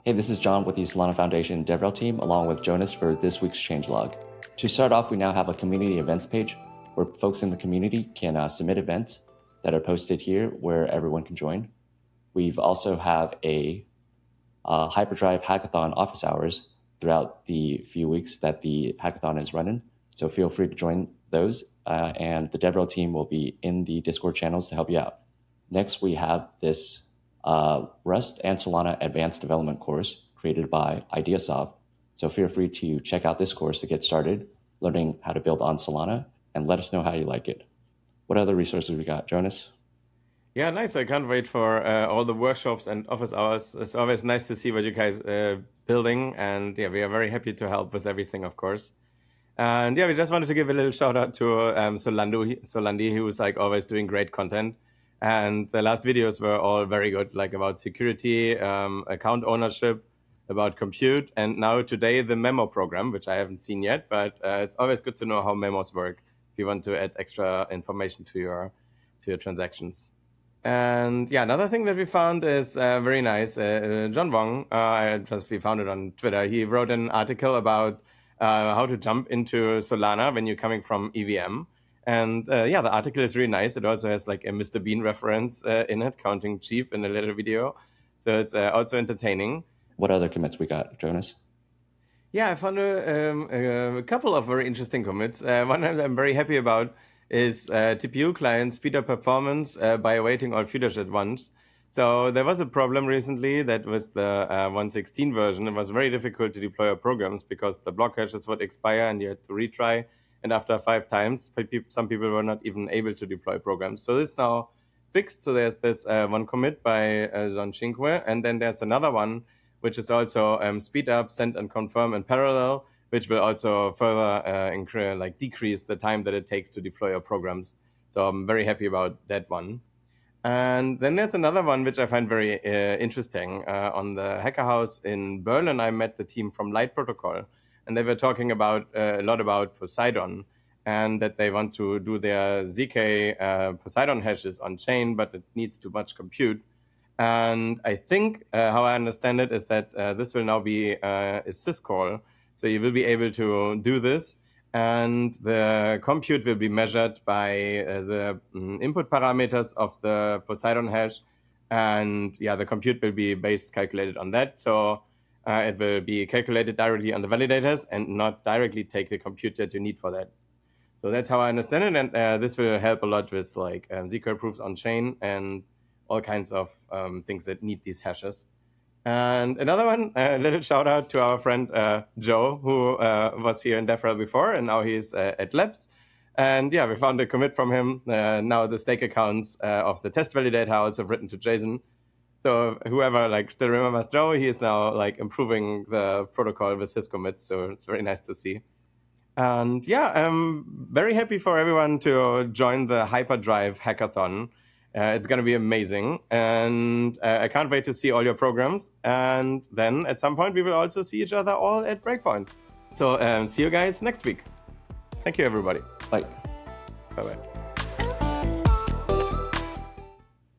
Hey, this is John with the Solana Foundation DevRel team, along with Jonas for this week's changelog. To start off, we now have a community events page where folks in the community can submit events that are posted here where everyone can join. We've also have a Hyperdrive hackathon office hours throughout the few weeks that the hackathon is running. So feel free to join those, and the DevRel team will be in the Discord channels to help you out. Next, we have this Rust and Solana Advanced Development course created by IdeaSoft. So feel free to check out this course to get started learning how to build on Solana, and let us know how you like it. What other resources we got, Jonas? Yeah, nice. I can't wait for all the workshops and office hours. It's always nice to see what you guys building, and yeah, we are very happy to help with everything, of course. And yeah, we just wanted to give a little shout out to Solandi, who's like always doing great content. And the last videos were all very good, like about security, account ownership, about compute, and now today the memo program, which I haven't seen yet, but it's always good to know how memos work if you want to add extra information to your transactions. And yeah, another thing that we found is very nice. John Wong, we found it on Twitter. He wrote an article about how to jump into Solana when you're coming from EVM. And yeah, the article is really nice. It also has like a Mr. Bean reference in it, counting sheep in a little video. So it's also entertaining. What other commits we got, Jonas? Yeah, I found a couple of very interesting commits. One I'm very happy about is TPU client speed up performance by awaiting all features at once. So there was a problem recently that with the 1.16 version, it was very difficult to deploy our programs because the block hashes would expire and you had to retry. And after 5 times, some people were not even able to deploy programs. So this is now fixed. So there's this one commit by John Cinque, and then there's another one which is also speed up, send and confirm in parallel, which will also further decrease the time that it takes to deploy your programs. So I'm very happy about that one. And then there's another one which I find very interesting. On the Hacker House in Berlin, I met the team from Light Protocol, and they were talking about a lot about Poseidon, and that they want to do their ZK Poseidon hashes on chain, but it needs too much compute. And I think how I understand it is that this will now be a syscall. So you will be able to do this, and the compute will be measured by the input parameters of the Poseidon hash. And yeah, the compute will be calculated on that. So it will be calculated directly on the validators and not directly take the compute that you need for that. So that's how I understand it. And this will help a lot with like ZK proofs on chain and all kinds of things that need these hashes. And another one, a little shout out to our friend Joe, who was here in DevRel before, and now he's at Labs. And yeah, we found a commit from him. Now the stake accounts of the test validator are also written to JSON. So whoever like still remembers Joe, he is now like improving the protocol with his commits. So it's very nice to see. And yeah, I'm very happy for everyone to join the Hyperdrive hackathon. It's going to be amazing, and I can't wait to see all your programs. And then at some point, we will also see each other all at Breakpoint. So see you guys next week. Thank you, everybody. Bye. Bye-bye.